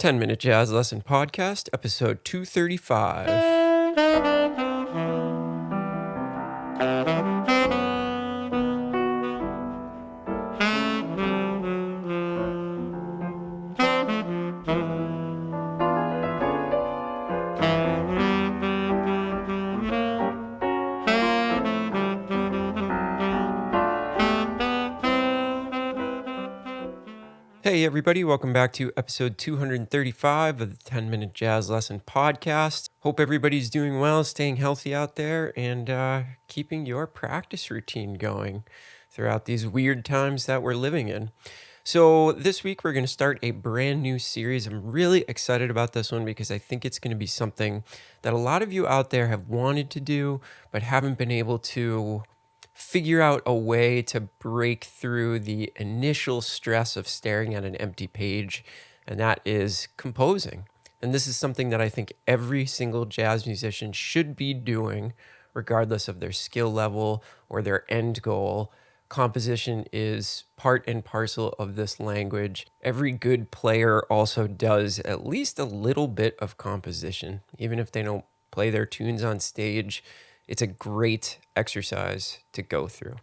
10-Minute Jazz Lesson Podcast, episode 235. Hey everybody, welcome back to episode 235 of the 10-Minute Jazz Lesson Podcast. Hope everybody's doing well, staying healthy out there, and keeping your practice routine going throughout these weird times that we're living in. So this week we're going to start a brand new series. I'm really excited about this one because I think it's going to be something that a lot of you out there have wanted to do but haven't been able to figure out a way to break through the initial stress of staring at an empty page, and that is composing. And this is something that I think every single jazz musician should be doing, regardless of their skill level or their end goal. Composition is part and parcel of this language. Every good player also does at least a little bit of composition, even if they don't play their tunes on stage. It's a great exercise to go through.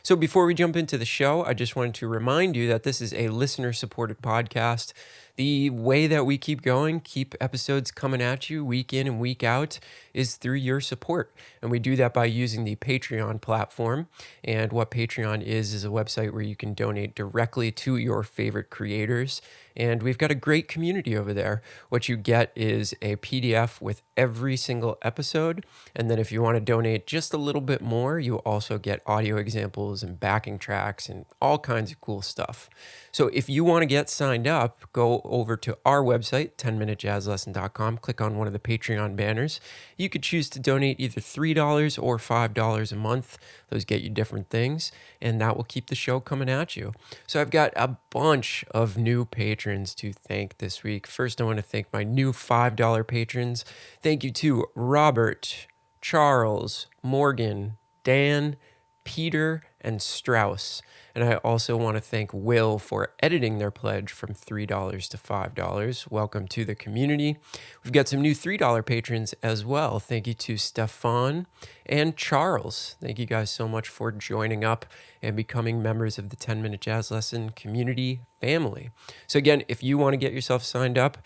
So before we jump into the show, I just wanted to remind you that this is a listener-supported podcast. The way that we keep going, keep episodes coming at you week in and week out, is through your support. And we do that by using the Patreon platform. And what Patreon is a website where you can donate directly to your favorite creators. And we've got a great community over there. What you get is a PDF with every single episode. And then if you want to donate just a little bit more, you also get audio examples and backing tracks and all kinds of cool stuff. So if you want to get signed up, go over to our website, 10minutejazzlesson.com, click on one of the Patreon banners. You could choose to donate either $3 or $5 a month. Those get you different things, and that will keep the show coming at you. So I've got a bunch of new patrons to thank this week. First, I want to thank my new $5 patrons. Thank you to Robert, Charles, Morgan, Dan, Peter, and Strauss. And I also want to thank Will for editing their pledge from $3 to $5. Welcome to the community. We've got some new $3 patrons as well. Thank you to Stefan and Charles. Thank you guys so much for joining up and becoming members of the 10-Minute Jazz Lesson community family. So again, if you want to get yourself signed up,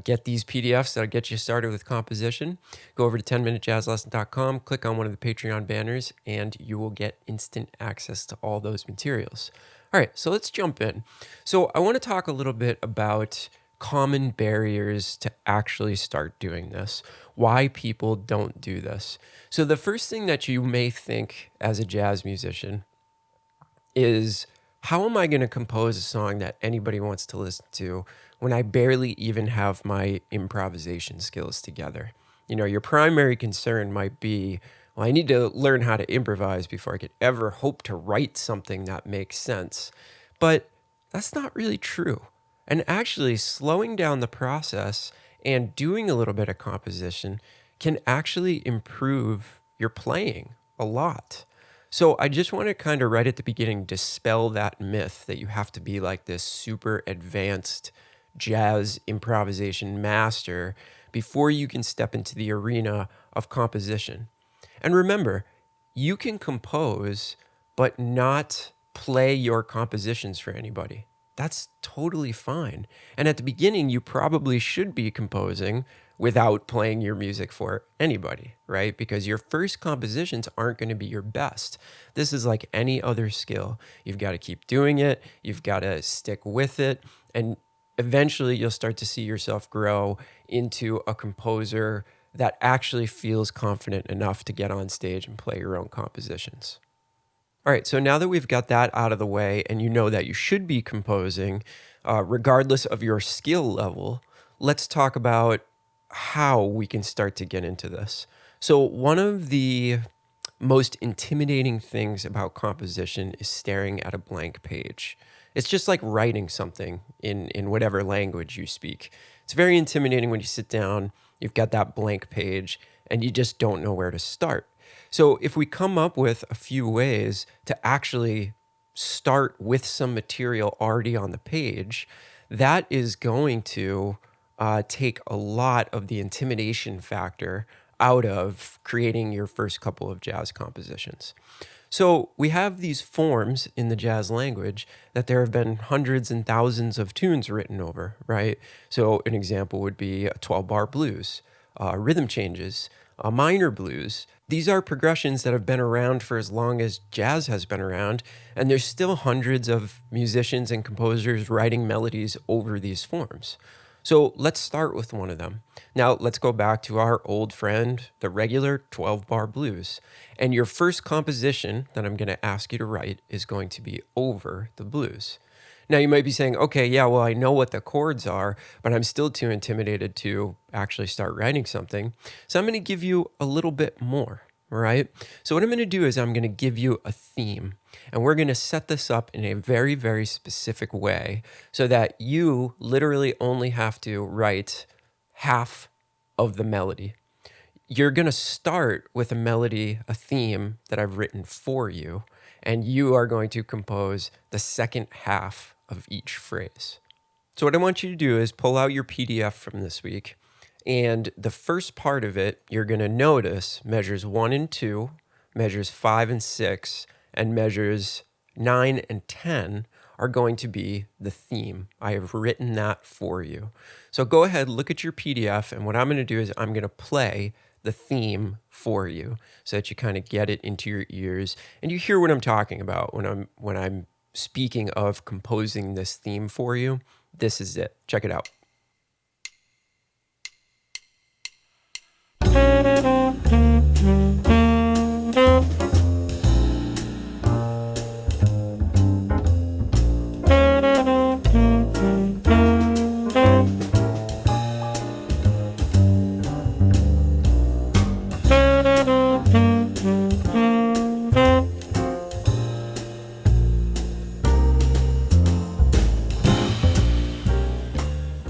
get these PDFs that'll get you started with composition, go over to 10minutejazzlesson.com, click on one of the Patreon banners, and you will get instant access to all those materials. All right, so let's jump in. So I want to talk a little bit about common barriers to actually start doing this, why people don't do this. So the first thing that you may think as a jazz musician is, how am I going to compose a song that anybody wants to listen to when I barely even have my improvisation skills together? You know, your primary concern might be, well, I need to learn how to improvise before I could ever hope to write something that makes sense. But that's not really true. And actually, slowing down the process and doing a little bit of composition can actually improve your playing a lot. So I just want to kind of right at the beginning dispel that myth that you have to be like this super advanced jazz improvisation master before you can step into the arena of composition. And remember, you can compose but not play your compositions for anybody. That's totally fine. And at the beginning, you probably should be composing without playing your music for anybody, right? Because your first compositions aren't going to be your best. This is like any other skill. You've got to keep doing it. You've got to stick with it. And eventually you'll start to see yourself grow into a composer that actually feels confident enough to get on stage and play your own compositions. All right, so now that we've got that out of the way and you know that you should be composing, regardless of your skill level, let's talk about how we can start to get into this. So one of the most intimidating things about composition is staring at a blank page. It's just like writing something in whatever language you speak. It's very intimidating when you sit down, you've got that blank page, and you just don't know where to start. So if we come up with a few ways to actually start with some material already on the page, that is going to take a lot of the intimidation factor out of creating your first couple of jazz compositions. So we have these forms in the jazz language that there have been hundreds and thousands of tunes written over, right? So an example would be a 12-bar blues, rhythm changes, a minor blues. These are progressions that have been around for as long as jazz has been around, and there's still hundreds of musicians and composers writing melodies over these forms. So let's start with one of them. Now let's go back to our old friend, the regular 12-bar blues. And your first composition that I'm going to ask you to write is going to be over the blues. Now you might be saying, okay, yeah, well, I know what the chords are, but I'm still too intimidated to actually start writing something. So I'm going to give you a little bit more, all right? So what I'm going to do is I'm going to give you a theme, and we're going to set this up in a very, very specific way so that you literally only have to write half of the melody. You're going to start with a melody, a theme that I've written for you, and you are going to compose the second half of each phrase. So what I want you to do is pull out your PDF from this week, and the first part of it, you're going to notice measures 1 and 2, measures 5 and 6, and measures 9 and 10 are going to be the theme. I have written that for you. So go ahead, look at your PDF, and what I'm going to do is I'm going to play the theme for you so that you kind of get it into your ears and you hear what I'm talking about when I'm speaking of composing this theme for you. This is it. Check it out.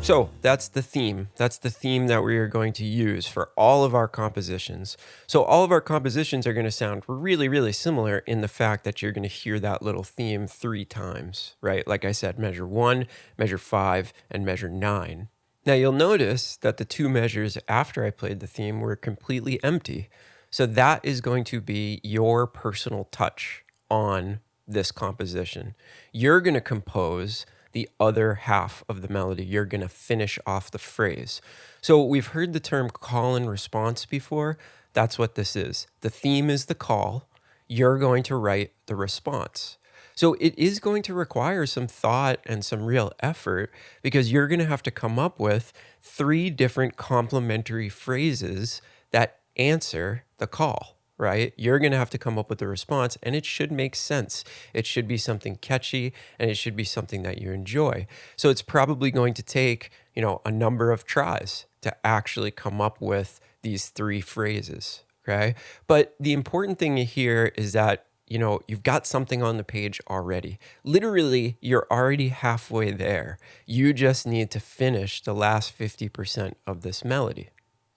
So that's the theme. That's the theme that we are going to use for all of our compositions. So all of our compositions are going to sound really, really similar in the fact that you're going to hear that little theme 3 times, right? Like I said, measure 1, measure 5, and measure 9. Now you'll notice that the 2 measures after I played the theme were completely empty. So that is going to be your personal touch on this composition. You're going to compose the other half of the melody. You're going to finish off the phrase. So we've heard the term call and response before. That's what this is. The theme is the call. You're going to write the response. So it is going to require some thought and some real effort because you're going to have to come up with 3 different complementary phrases that answer the call. Right? You're going to have to come up with a response, and it should make sense. It should be something catchy, and it should be something that you enjoy. So it's probably going to take, a number of tries to actually come up with these 3 phrases, okay? But the important thing here is that, you've got something on the page already. Literally, you're already halfway there. You just need to finish the last 50% of this melody.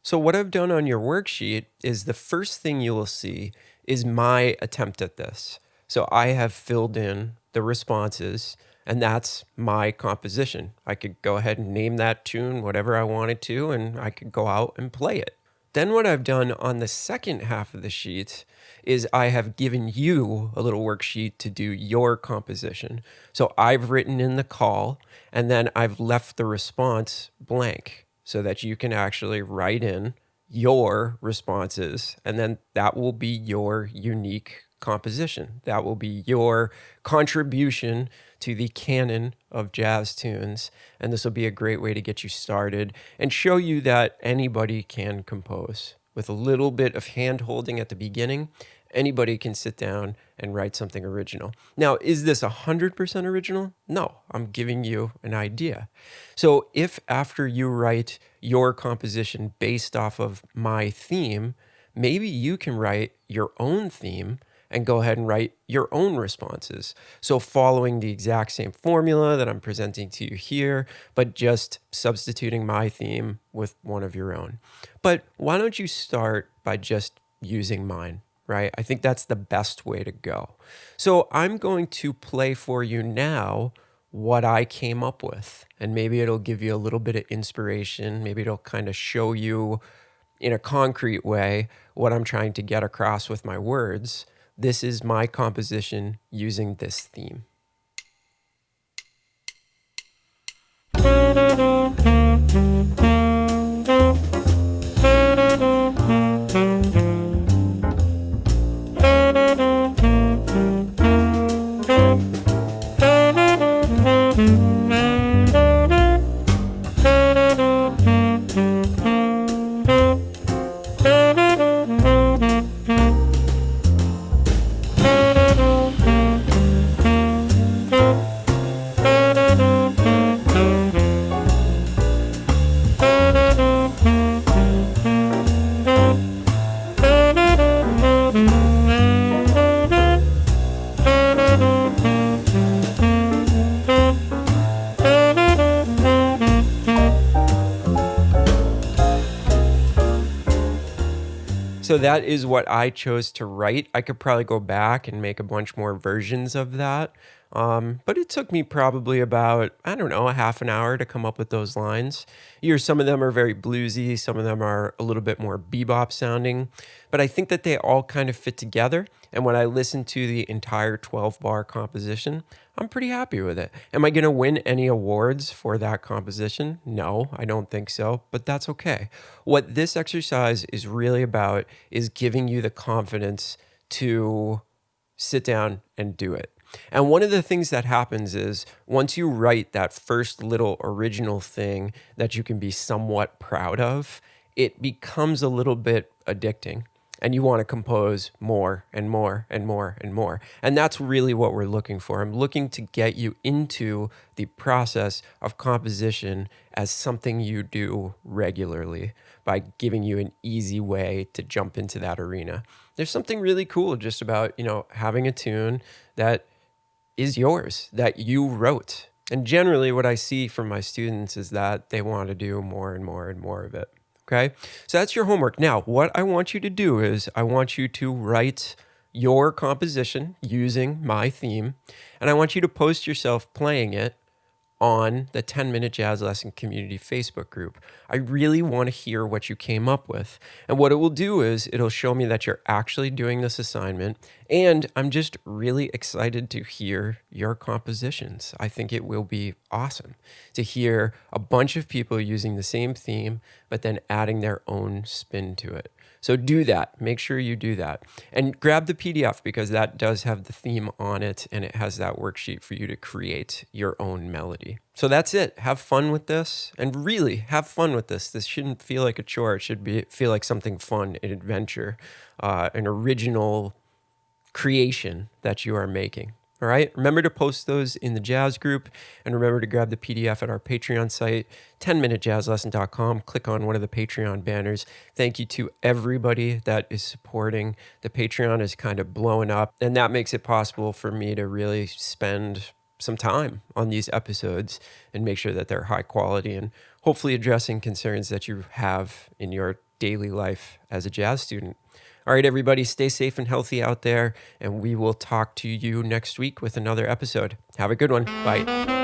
So what I've done on your worksheet is the first thing you will see is my attempt at this. So I have filled in the responses, and that's my composition. I could go ahead and name that tune whatever I wanted to, and I could go out and play it. Then what I've done on the second half of the sheet is I have given you a little worksheet to do your composition. So I've written in the call, and then I've left the response blank, so that you can actually write in your responses, and then that will be your unique composition. That will be your contribution to the canon of jazz tunes, and this will be a great way to get you started and show you that anybody can compose. With a little bit of hand-holding at the beginning, anybody can sit down and write something original. Now, is this 100% original? No, I'm giving you an idea. So if after you write your composition based off of my theme, maybe you can write your own theme and go ahead and write your own responses. So following the exact same formula that I'm presenting to you here, but just substituting my theme with one of your own. But why don't you start by just using mine? Right? I think that's the best way to go. So I'm going to play for you now what I came up with. And maybe it'll give you a little bit of inspiration. Maybe it'll kind of show you in a concrete way what I'm trying to get across with my words. This is my composition using this theme. So that is what I chose to write. I could probably go back and make a bunch more versions of that. But it took me probably about, I don't know, a half an hour to come up with those lines. Some of them are very bluesy, some of them are a little bit more bebop sounding, but I think that they all kind of fit together. And when I listen to the entire 12-bar composition, I'm pretty happy with it. Am I going to win any awards for that composition? No, I don't think so, but that's okay. What this exercise is really about is giving you the confidence to sit down and do it. And one of the things that happens is once you write that first little original thing that you can be somewhat proud of, it becomes a little bit addicting. And you want to compose more and more and more and more. And that's really what we're looking for. I'm looking to get you into the process of composition as something you do regularly by giving you an easy way to jump into that arena. There's something really cool just about, having a tune that is yours, that you wrote. And generally what I see from my students is that they want to do more and more and more of it. Okay, so that's your homework. Now, what I want you to do is I want you to write your composition using my theme, and I want you to post yourself playing it on the 10-Minute Jazz Lesson Community Facebook group. I really want to hear what you came up with. And what it will do is it'll show me that you're actually doing this assignment. And I'm just really excited to hear your compositions. I think it will be awesome to hear a bunch of people using the same theme, but then adding their own spin to it. So do that. Make sure you do that. And grab the PDF because that does have the theme on it and it has that worksheet for you to create your own melody. So that's it. Have fun with this and really have fun with this. This shouldn't feel like a chore. It should feel like something fun, an adventure, an original creation that you are making. All right. Remember to post those in the jazz group and remember to grab the PDF at our Patreon site, 10minutejazzlesson.com. Click on one of the Patreon banners. Thank you to everybody that is supporting. The Patreon is kind of blowing up, and that makes it possible for me to really spend some time on these episodes and make sure that they're high quality and hopefully addressing concerns that you have in your daily life as a jazz student. All right, everybody, stay safe and healthy out there, and we will talk to you next week with another episode. Have a good one. Bye.